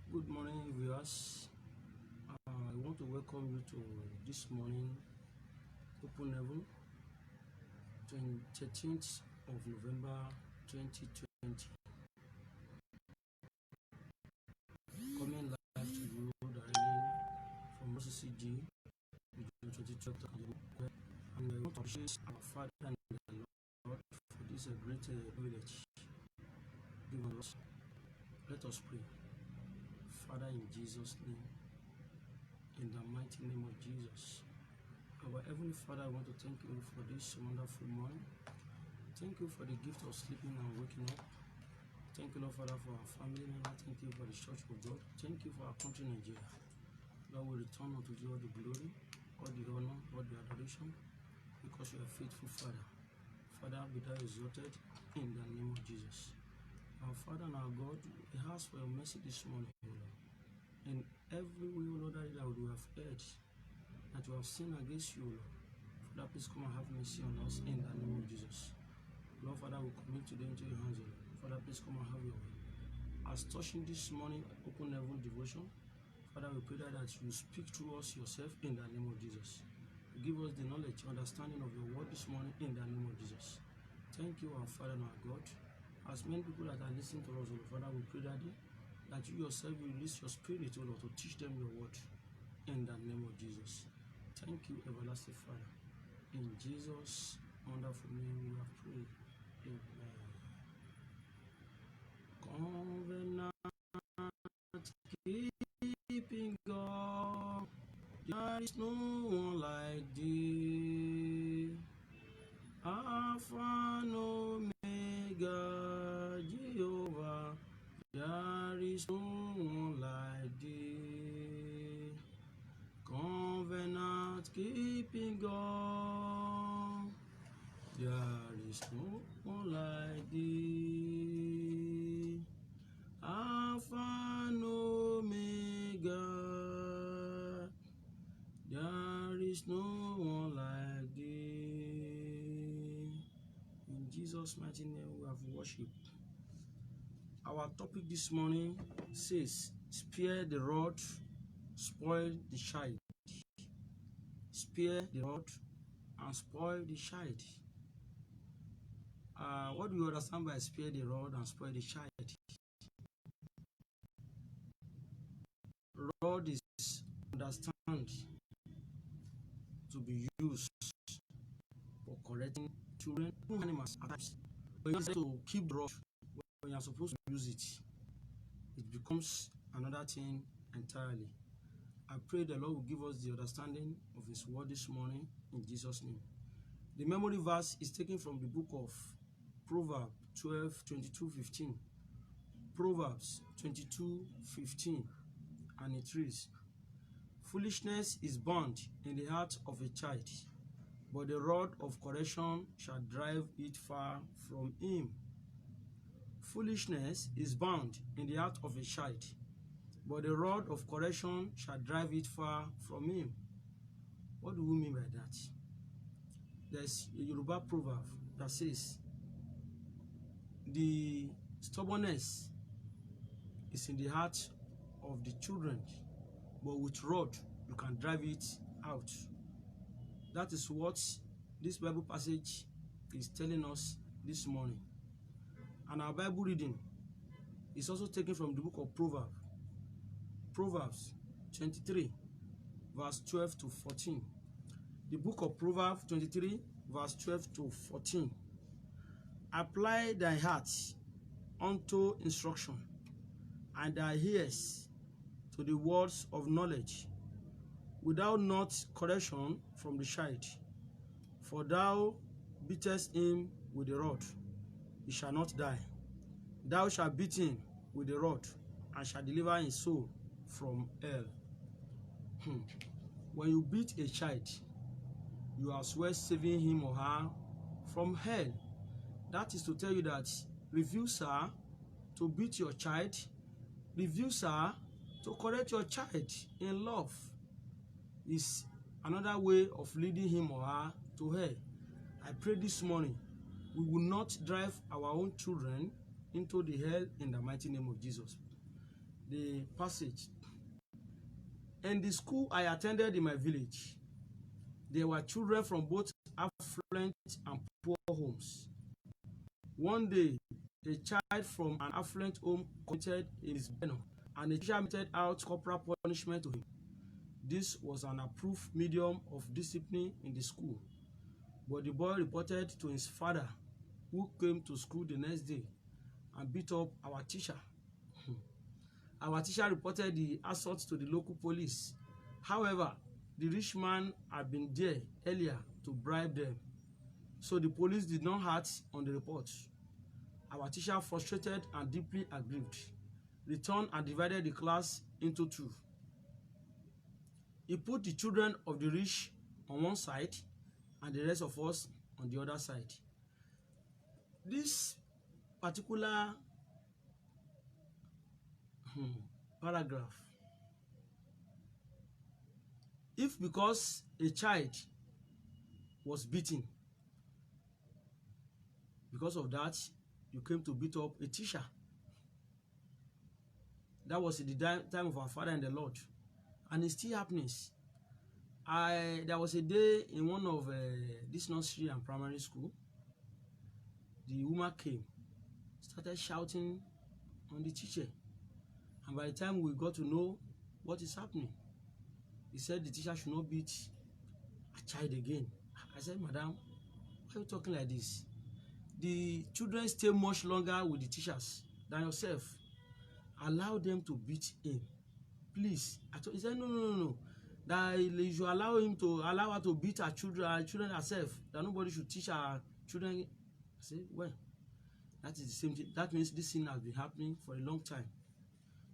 Good morning, viewers. I want to welcome you to this morning Open Heaven, 13th of November 2020. Coming live to you directly from OCCG, 2012. And I want to appreciate our Father and the Lord for this great privilege given us. Let us pray. Father, in Jesus' name, in the mighty name of Jesus. Our Heavenly Father, I want to thank you for this wonderful morning. Thank you for the gift of sleeping and waking up. Thank you, Lord Father, for our family members. Thank you for the Church of God. Thank you for our country, Nigeria. Lord, we return unto you all the glory, all the honor, all the adoration, because you are faithful, Father. Father, be thou exalted in the name of Jesus. Our Father and our God, we ask for your mercy this morning, Lord. In every way, Lord, that we have heard, that we have sinned against you, Lord. Father, please come and have mercy on us in the name of Jesus. Lord, Father, we commit today into your hands, Lord. Father, please come and have your way. As touching this morning, Open Heaven devotion, Father, we pray that you speak through us yourself in the name of Jesus. Give us the knowledge, understanding of your word this morning in the name of Jesus. Thank you, our Father and our God. As many people that are listening to us, Lord, Father, we pray that you yourself will release your spirit, Lord, to teach them your word in the name of Jesus. Thank you, everlasting Father. In Jesus' wonderful name we have prayed. Amen. Covenant keeping God, there is no one like thee. Alpha and Omega, Jehovah, there is no one like thee. Covenant keeping God, there is no one like thee. Alpha and Omega, there is no one like thee. In Jesus' mighty name we have worship. Our topic this morning says, spare the rod, spoil the child. Spare the rod and spoil the child. What do you understand by spare the rod and spoil the child? Rod is understand to be used for correcting children, animals, at times. But you have to keep the rod when you are supposed to use it. It becomes another thing entirely. I pray the Lord will give us the understanding of His word this morning in Jesus' name. The memory verse is taken from the book of Proverbs 12:22-15. Proverbs 22:15, and it reads, foolishness is bound in the heart of a child, but the rod of correction shall drive it far from him. Foolishness is bound in the heart of a child, but the rod of correction shall drive it far from him. What do we mean by that? There's a Yoruba proverb that says, the stubbornness is in the heart of the children, but with rod you can drive it out. That is what this Bible passage is telling us this morning. And our Bible reading is also taken from the book of Proverbs. Proverbs 23, verse 12-14. The book of Proverbs 23, verse 12-14. Apply thy heart unto instruction, and thy ears to the words of knowledge. Without not correction from the child, for thou beatest him with the rod, he shall not die. Thou shalt beat him with the rod, and shalt deliver his soul from hell. When you beat a child, you are as well saving him or her from hell. That is to tell you that refusal to beat your child, refusal to correct your child in love, is another way of leading him or her to hell. I pray this morning we will not drive our own children into the hell in the mighty name of Jesus. the passage. In the school I attended in my village, there were children from both affluent and poor homes. One day, a child from an affluent home committed his venom, and the teacher meted out corporal punishment to him. This was an approved medium of discipline in the school, but the boy reported to his father, who came to school the next day and beat up our teacher. Our teacher reported the assault to the local police. However, the rich man had been there earlier to bribe them, so the police did not act on the report. Our teacher, frustrated and deeply aggrieved, returned and divided the class into two. He put the children of the rich on one side and the rest of us on the other side. This particular paragraph, if because a child was beaten, because of that you came to beat up a teacher, that was in the time of our Father in the Lord, and it still happens. There was a day in one of this nursery and primary school, the woman came, started shouting on the teacher, and by the time we got to know what is happening, he said the teacher should not beat a child again. I said, Madam, why are you talking like this? The children stay much longer with the teachers than yourself. Allow them to beat him, please. He said, no. That you should allow her to beat her children herself. That nobody should teach her children. I said, well, that is the same thing. That means this thing has been happening for a long time.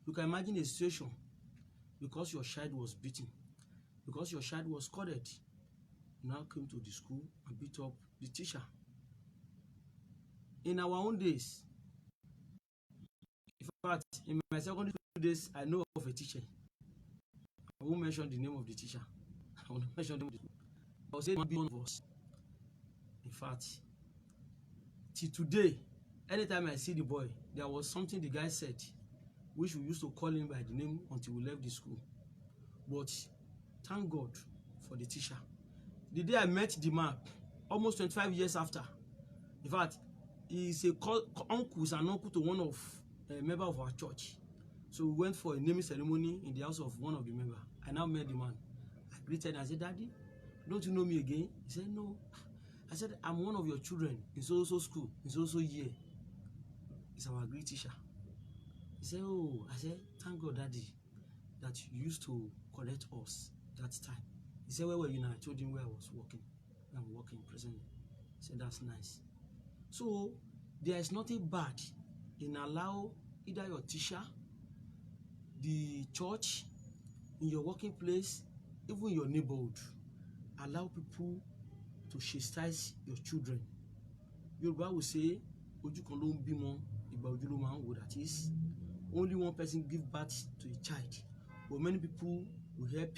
You can imagine a situation because your child was beaten, because your child was scolded, you now came to the school and beat up the teacher. In our own days, in fact, in my secondary school days, I know of a teacher. I won't mention the name of the teacher. I won't mention the name of the school. I was saying one of us. In fact, till today, anytime I see the boy, there was something the guy said, which we used to call him by the name until we left the school. But thank God for the teacher. The day I met the man, almost 25 years after, in fact, he's an uncle to one of a member of our church. So we went for a naming ceremony in the house of one of the members. I now met the man. I greeted him. I said, Daddy, don't you know me again? He said, no. I said, I'm one of your children in so-so school, in so-so year. He's our great teacher. He said, oh. I said, thank God, Daddy, that you used to correct us that time. He said, where were you now? I told him where I was working. I'm working presently. He said, that's nice. So there is nothing bad in allow either your teacher, the church, in your working place, even your neighborhood, allow people to chastise your children. Yoruba will say, ojú kan ló ń bímọ, ìgbà ojú ló máa ń wò. That is, only one person give birth to a child, but many people will help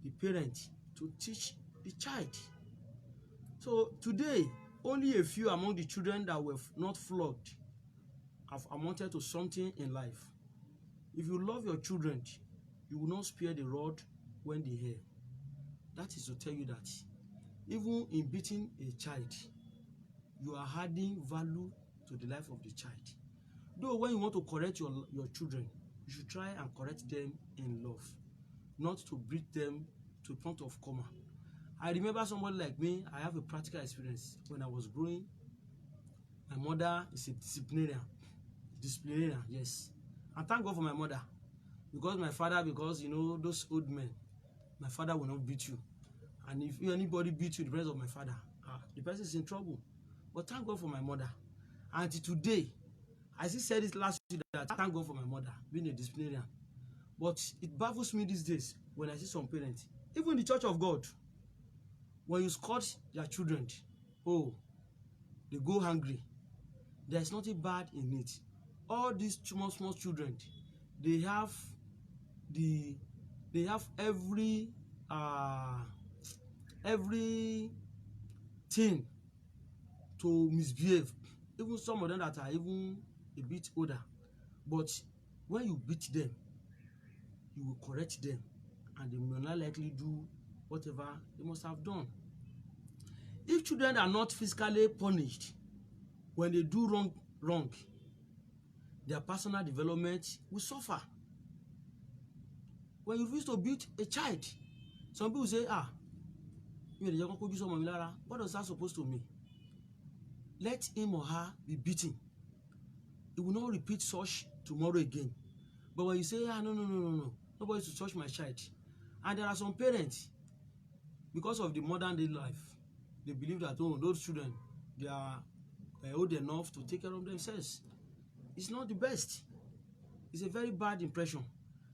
the parent to teach the child. So today, only a few among the children that were not flogged have amounted to something in life. If you love your children, you will not spare the rod when they hear. That is to tell you that even in beating a child, you are adding value to the life of the child. Though when you want to correct your children, you should try and correct them in love, not to beat them to the point of coma. I remember somebody like me, I have a practical experience. When I was growing, my mother is a disciplinarian, yes. And thank God for my mother. Because my father, you know, those old men, my father will not beat you. And if anybody beats you in the presence of my father, the person is in trouble. But thank God for my mother. And today, I still said it last week that thank God for my mother being a disciplinarian. But it baffles me these days when I see some parents, even in the church of God, when you scold their children, oh, they go hungry. There's nothing bad in it. All these small children, they have every thing to misbehave. Even some of them that are even a bit older, but when you beat them, you will correct them, and they will not likely do whatever they must have done. If children are not physically punished when they do wrong, their personal development will suffer. When you refuse to beat a child, some people say, what does that supposed to mean? Let him or her be beaten. It will not repeat such tomorrow again. But when you say, no, nobody to touch my child. And there are some parents, because of the modern day life, they believe that, those children, they are old enough to take care of themselves. It's not the best. It's a very bad impression.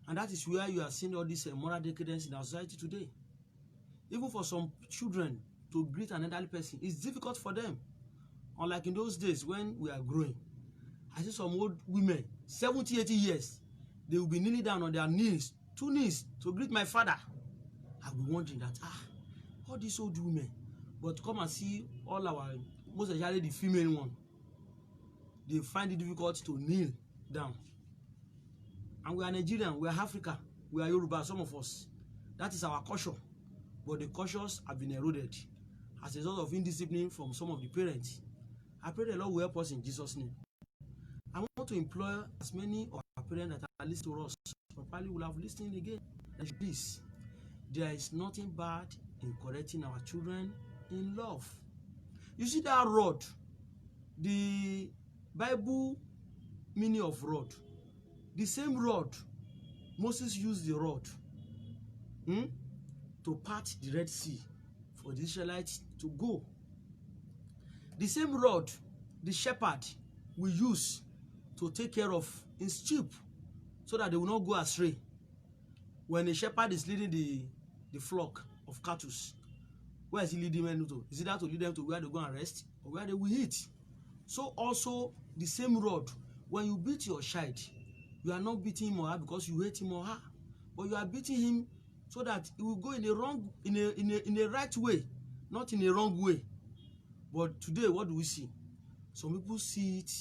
And that is where you are seeing all this moral decadence in our society today. Even for some children to greet an elderly person, it's difficult for them. Unlike in those days when we are growing. I see some old women, 70, 80 years, they will be kneeling down on their knees, 2 knees, to greet my father. I'll be wondering that, all these old women, but come and see all our, most especially the female one, they find it difficult to kneel down. And we are Nigerian, we are Africa, we are Yoruba, some of us. That is our culture. But the cultures have been eroded as a result of indiscipline from some of the parents. I pray the Lord will help us in Jesus' name. I want to employ as many of our parents that are listening to us, probably will have listened again. Please, there is nothing bad in correcting our children in love. You see that rod, the Bible meaning of rod, the same rod, Moses used the rod to part the Red Sea for the Israelites to go. The same rod the shepherd will use to take care of his sheep so that they will not go astray. When a shepherd is leading the flock of cattle, where is he leading them to? Is it that to lead them to where they go and rest or where they will eat? So also the same rod, when you beat your child, you are not beating him or her because you hate him or her, but you are beating him so that he will go in a right way, not in a wrong way. But today, what do we see? Some people see it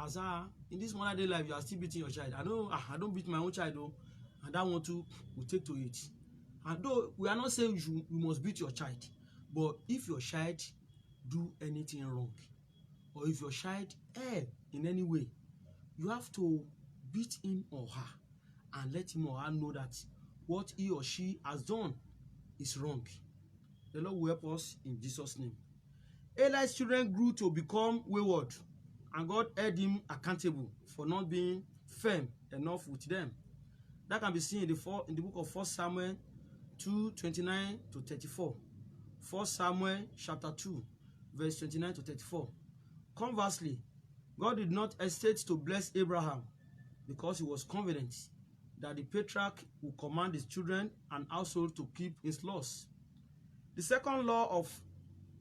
as in this modern day life, you are still beating your child. I don't beat my own child, though, and that one too will take to it. And though we are not saying you must beat your child, but if your child do anything wrong, or if your child err in any way, you have to beat him or her and let him or her know that what he or she has done is wrong. The Lord will help us in Jesus' name. Eli's children grew to become wayward, and God held him accountable for not being firm enough with them. That can be seen in the book of 1 Samuel 2:29 to 34. 1 Samuel chapter 2, verse 29 to 34. Conversely, God did not hesitate to bless Abraham because he was confident that the patriarch would command his children and household to keep his laws. The second law of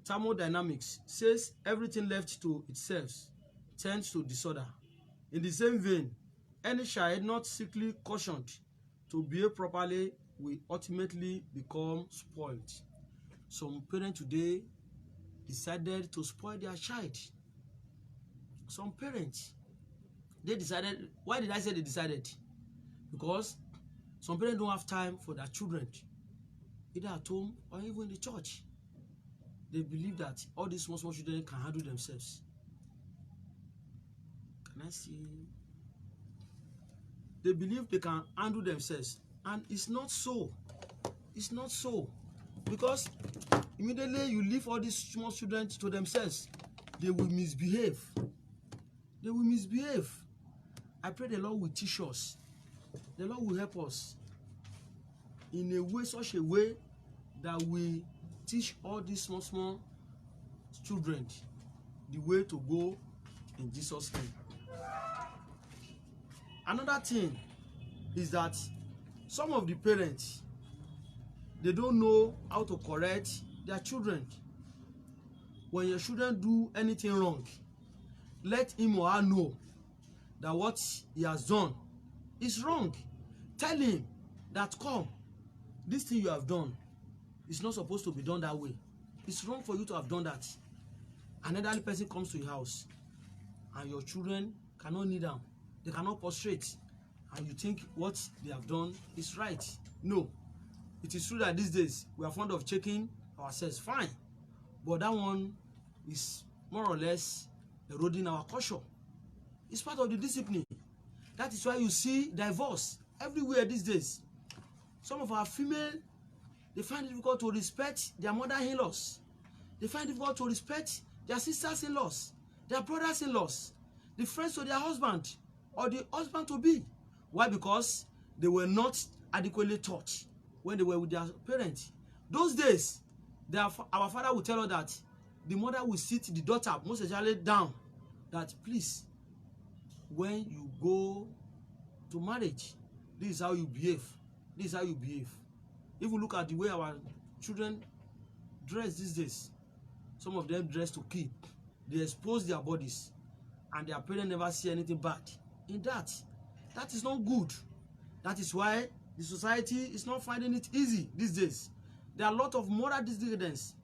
thermodynamics says everything left to itself tends to disorder. In the same vein, any child not strictly cautioned to behave properly will ultimately become spoiled. Some parents today decided to spoil their child. Some parents, they decided. Why did I say they decided? Because some parents don't have time for their children, either at home or even in the church. They believe that all these small children can handle themselves. Can I see? They believe they can handle themselves, and it's not so. It's not so, because immediately you leave all these small children to themselves, they will misbehave. They will misbehave. I pray the Lord will teach us. The Lord will help us in a way, such a way that we teach all these small children the way to go in Jesus' name. Another thing is that some of the parents, they don't know how to correct their children. When your children do anything wrong, let him or her know that what he has done is wrong. Tell him that, come, this thing you have done is not supposed to be done that way. It's wrong for you to have done that. Another person comes to your house and your children cannot kneel down. They cannot prostrate. and you think what they have done is right. No. It is true that these days we are fond of checking ourselves, fine, but that one is more or less eroding our culture. It's part of the discipline. That is why you see divorce everywhere these days. Some of our female, they find it difficult to respect their mother-in-laws. They find it difficult to respect their sisters-in-laws, their brothers-in-laws, the friends of their husband, or the husband-to-be. Why? Because they were not adequately taught when they were with their parents. Those days, our father would tell us that the mother will sit the daughter, most especially down, that please, when you go to marriage, this is how you behave. This is how you behave. If we look at the way our children dress these days, some of them dress to kill. They expose their bodies, and their parents never see anything bad in that. That is not good. That is why the society is not finding it easy these days. There are a lot of moral discrepancies.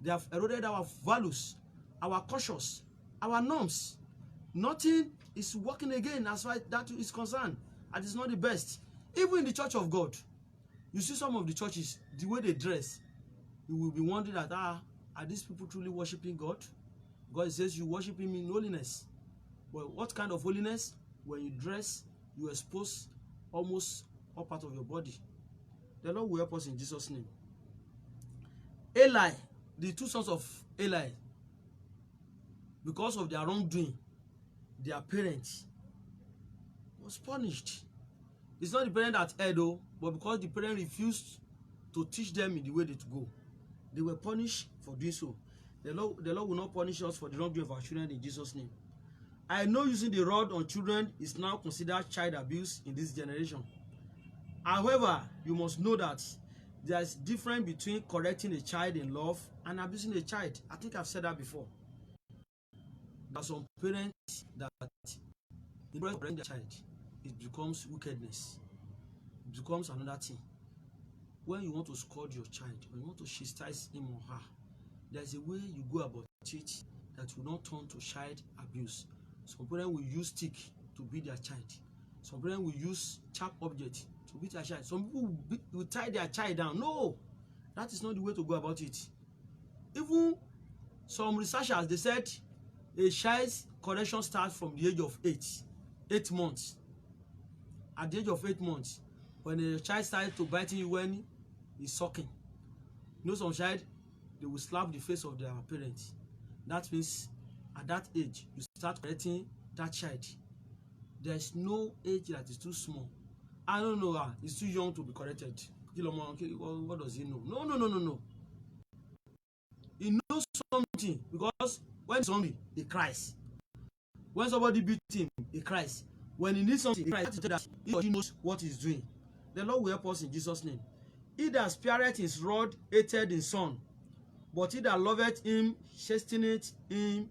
They have eroded our values, our cultures, our norms. Nothing is working again as far as that is concerned. And it's not the best. Even in the church of God, you see some of the churches, the way they dress, you will be wondering that, are these people truly worshiping God? God says you worship him in holiness. But what kind of holiness? When you dress, you expose almost all part of your body. The Lord will help us in Jesus' name. Eli, the two sons of Eli, because of their wrongdoing, their parents was punished. It's not the parent that erred, though, but because the parent refused to teach them in the way they to go, they were punished for doing so. The Lord will not punish us for the wrongdoing of our children in Jesus' name. I know using the rod on children is now considered child abuse in this generation. However, you must know that there is difference between correcting a child in love and abusing a child. I think I've said that before. There are some parents that in correcting their child, it becomes wickedness. It becomes another thing. When you want to scold your child, when you want to chastise him or her, there's a way you go about it that will not turn to child abuse. Some parents will use stick to beat their child. Some parents will use sharp object to beat their child. Some people will tie their child down. No, that is not the way to go about it. Even some researchers, they said a child's correction starts from the age of 8 months. At the age of 8 months, when a child starts to bite you when he's sucking, you know, some child, they will slap the face of their parents. That means at that age, you start correcting that child. There is no age that is too small. I don't know, it's too young to be corrected. What does he know? No. He knows something, because when somebody, he cries. When somebody beats him, he cries. When he needs something, he cries. That he or she knows what he's doing. The Lord will help us in Jesus' name. He that spareth his rod hated his son, but he that loveth him chasteneth him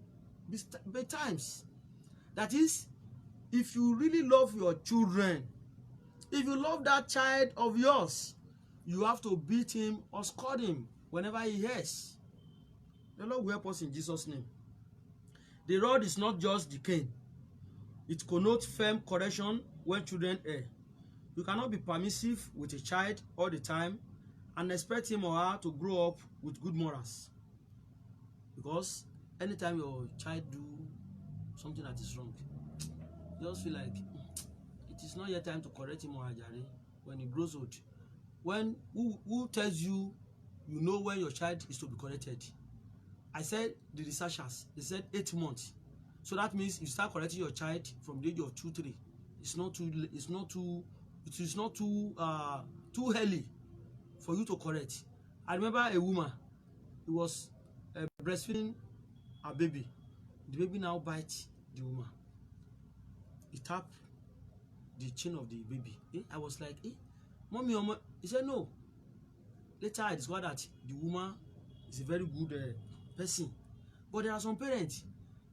betimes. That is, if you really love your children, if you love that child of yours, you have to beat him or scold him whenever he errs. The Lord will help us in Jesus' name. The rod is not just the cane. It connotes firm correction when children err. You cannot be permissive with a child all the time and expect him or her to grow up with good morals. Because anytime your child do something that is wrong, you just feel like it is not yet time to correct him or her when he grows old. When who tells you, you know when your child is to be corrected? I said the researchers, they said 8 months. So that means you start correcting your child from the age of 2-3. It's not too early for you to correct. I remember a woman, it was breastfeeding a baby. The baby now bites the woman. He tapped the chin of the baby. I was like, mommy, he said no. Later I discovered that the woman is a very good person. But there are some parents,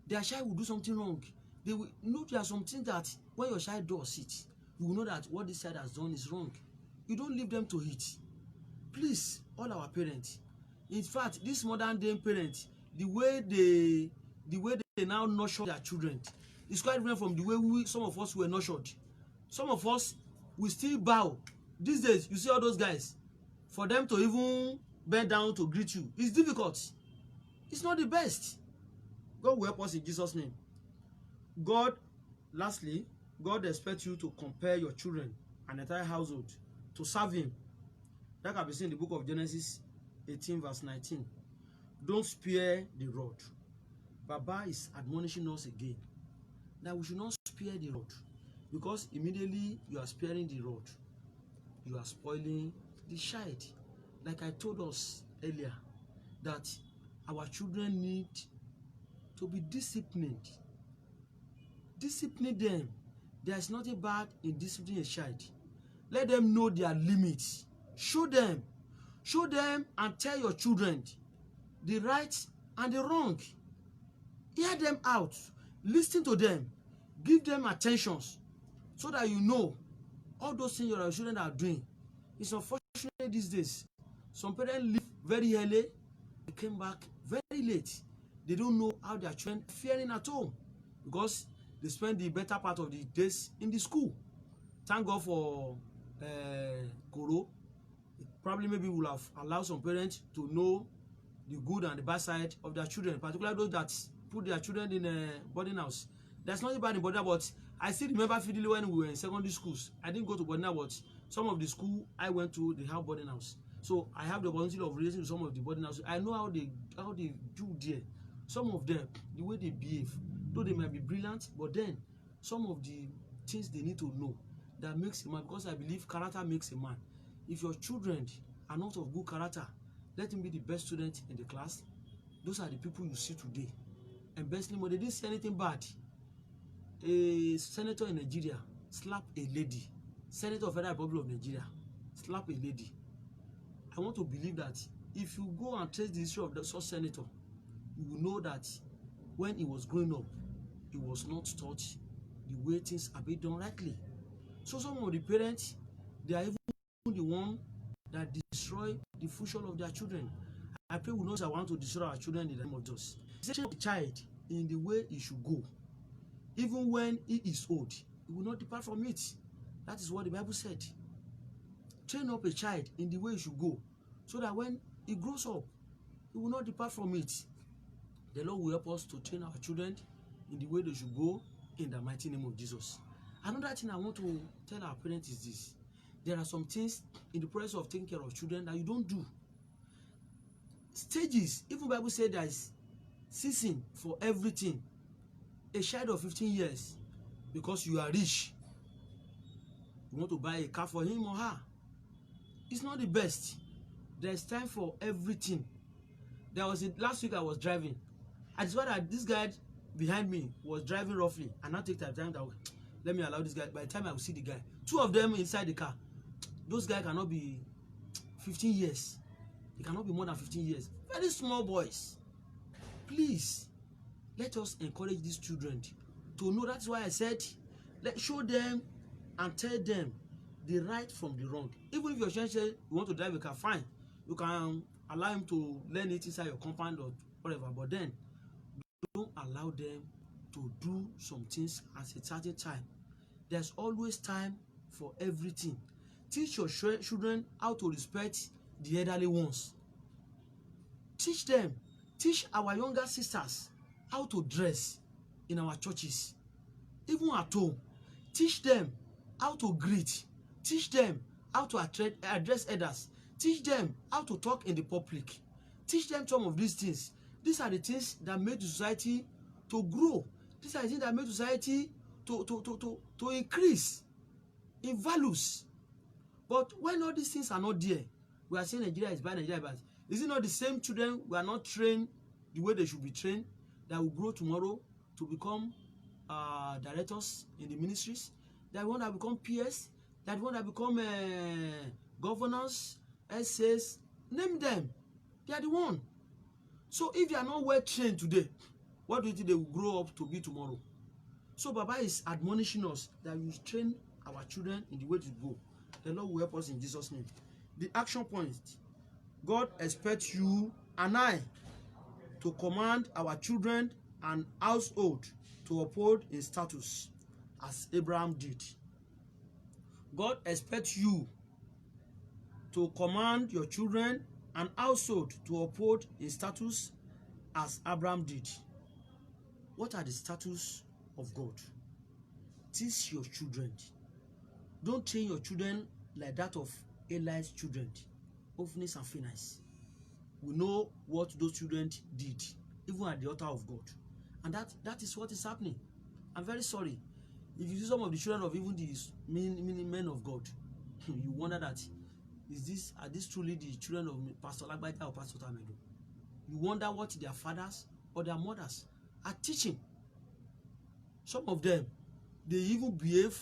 their child will do something wrong. They will know there are some things that when your child does it, you will know that what this child has done is wrong. You don't leave them to it. Please, all our parents. In fact, this modern day parents, the way they now nurture their children is quite different from the way some of us were nurtured. Some of us, we still bow. These days, you see all those guys, for them to even bend down to greet you, it's difficult. It's not the best. God will help us in Jesus' name. God, lastly, God expects you to compare your children and entire household to serve him. That can be seen in the book of Genesis 18 verse 19. Don't spare the rod. Baba is admonishing us again that we should not spare the rod, because immediately you are sparing the rod, you are spoiling the child. Like I told us earlier, that our children need to be disciplined. Discipline them. There is nothing bad in disciplining a child. Let them know their limits. Show them and tell your children the right and the wrong. Hear them out. Listen to them. Give them attention so that you know all those things your children are doing. It's unfortunate these days. Some parents leave very early. They came back very late. They don't know how their children are faring at home because they spend the better part of the days in the school. Thank God for Koro. Probably maybe will have allowed some parents to know the good and the bad side of their children, particularly those that put their children in a boarding house. There's nothing bad in boarding house, but I still remember vividly when we were in secondary schools. I didn't go to boarding house, but some of the school I went to, they have boarding house. So I have the opportunity of relating to some of the boarding houses. I know how they do there. Some of them, the way they behave, though they might be brilliant, but then some of the things they need to know that makes a man, because I believe character makes a man. If your children are not of good character, let him be the best student in the class. Those are the people you see today. And best they didn't say anything bad. A senator in Nigeria slapped a lady. Senator of Federal Republic of Nigeria slapped a lady. I want to believe that if you go and trace the history of the such senator, you will know that when he was growing up, he was not taught the way things are being done rightly. So some of the parents, they are even the one that destroy the future of their children. I pray we not want to destroy our children in the name of Jesus. Train the child in the way he should go. Even when he is old, he will not depart from it. That is what the Bible said. Train up a child in the way he should go, so that when he grows up, he will not depart from it. The Lord will help us to train our children in the way they should go, in the mighty name of Jesus. Another thing I want to tell our parents is this. There are some things in the process of taking care of children that you don't do. Stages. Even the Bible said there is season for everything. A child of 15 years, because you are rich, you want to buy a car for him or her. It's not the best. There's time for everything. There was last week I was driving. I discovered that this guy behind me was driving roughly, and I take that time that let me allow this guy. By the time I will see the guy, two of them inside the car. Those guys cannot be 15 years. They cannot be more than 15 years. Very small boys. Please, let us encourage these children to know. That's why I said, let's show them and tell them the right from the wrong. Even if your child says you want to drive a car, fine. You can allow him to learn it inside your compound or whatever. But then, don't allow them to do some things at a certain time. There's always time for everything. Teach your children how to respect the elderly ones. Teach them. Teach our younger sisters how to dress in our churches, even at home. Teach them how to greet. Teach them how to address others. Teach them how to talk in the public. Teach them some of these things. These are the things that make the society to grow. These are the things that make society to increase in values. But when all these things are not there, we are saying Nigeria is bad, Nigeria is bad. Is it not the same children who are not trained the way they should be trained that will grow tomorrow to become directors in the ministries? That want to become PS? That want to become governors, SAs? Name them. They are the one. So if they are not well trained today, what do you think they will grow up to be tomorrow? So Baba is admonishing us that we train our children in the way to go. The Lord will help us in Jesus' name. The action point. God expects you and I to command our children and household to uphold his status as Abraham did. God expects you to command your children and household to uphold his status as Abraham did. What are the status of God? Teach your children. Don't train your children like that of Eli's children, Hophnis and Phinehas. We know what those children did, even at the altar of God. And that is what is happening. I'm very sorry. If you see some of the children of even these men of God, you wonder that, are these truly the children of Pastor Lagbaja or Pastor Tamedo? You wonder what their fathers or their mothers are teaching. Some of them, they even behave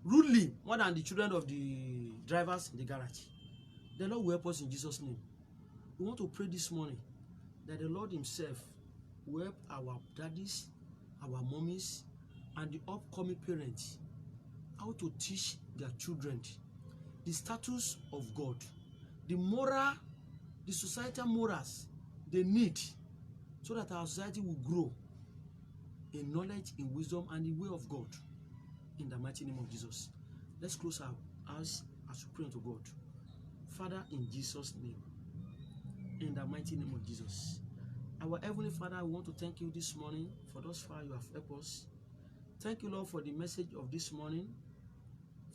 rudely more than the children of the drivers in the garage. The Lord will help us in Jesus' name. We want to pray this morning that the Lord himself will help our daddies, our mommies, and the upcoming parents how to teach their children the status of God, the moral, the societal morals they need, so that our society will grow in knowledge, in wisdom, and the way of God. In the mighty name of Jesus. Let's close our eyes as we pray unto God. Father, in Jesus' name, in the mighty name of Jesus. Our Heavenly Father, I want to thank you this morning for thus far you have helped us. Thank you, Lord, for the message of this morning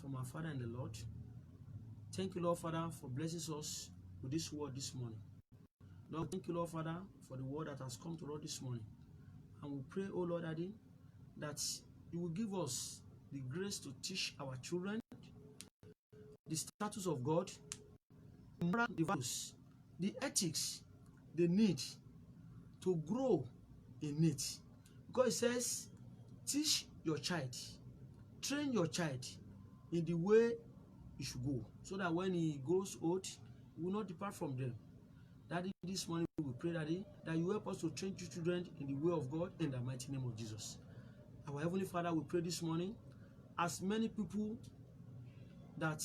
from our Father and the Lord. Thank you, Lord, Father, for blessing us with this word this morning. Lord, thank you, Lord, Father, for the word that has come to us this morning. And we pray, oh Lord, Daddy, that you will give us the grace to teach our children the status of God, the moral values, the ethics they need to grow in it. God says, teach your child, train your child in the way he should go, so that when he grows old, he will not depart from them. Daddy, this morning we pray, Daddy, that you help us to train children in the way of God in the mighty name of Jesus. Our Heavenly Father, we pray this morning, as many people that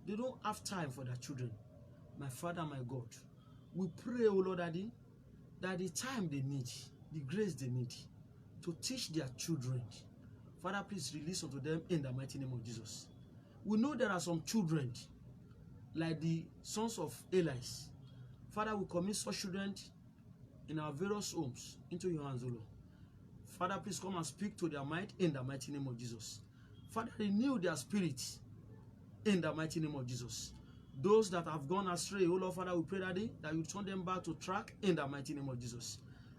they don't have time for their children, my Father, my God, we pray, oh Lord, Daddy, that the time they need, the grace they need to teach their children, Father, please release unto them in the mighty name of Jesus. We know there are some children, like the sons of Eli. Father, we commit such children in our various homes into your hands, O Lord. Father, please come and speak to their mind in the mighty name of Jesus. Father, renew their spirits in the mighty name of Jesus. Those that have gone astray, oh Lord, Father, we pray, Daddy, that you turn them back to track in the mighty name of Jesus.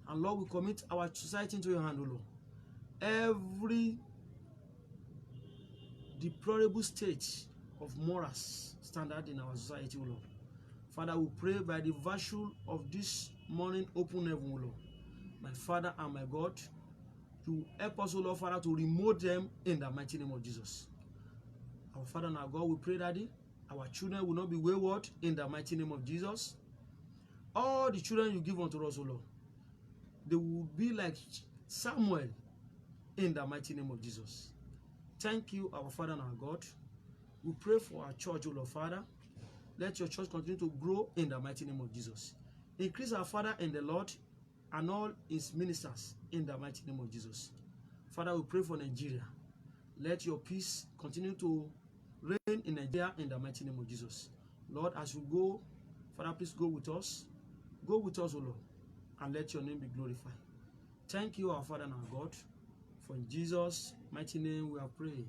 And Lord, we commit our society into your hand, O Lord. Every deplorable state of morals standard in our society, O Lord. Father, we pray by the virtue of this morning open heaven, O Lord. My Father and my God, you help us, O Lord, Father, to remove them in the mighty name of Jesus. Our Father and our God, we pray, Daddy, our children will not be wayward in the mighty name of Jesus. All the children you give unto us, O Lord, they will be like Samuel in the mighty name of Jesus. Thank you, our Father and our God. We pray for our church, O Lord, Father. Let your church continue to grow in the mighty name of Jesus. Increase our Father in the Lord and all his ministers in the mighty name of Jesus. Father, we pray for Nigeria. Let your peace continue to reign in Nigeria in the mighty name of Jesus. Lord, as we go, Father, please go with us. Go with us, O Lord, and let your name be glorified. Thank you, our Father and our God. For in Jesus' mighty name we are praying.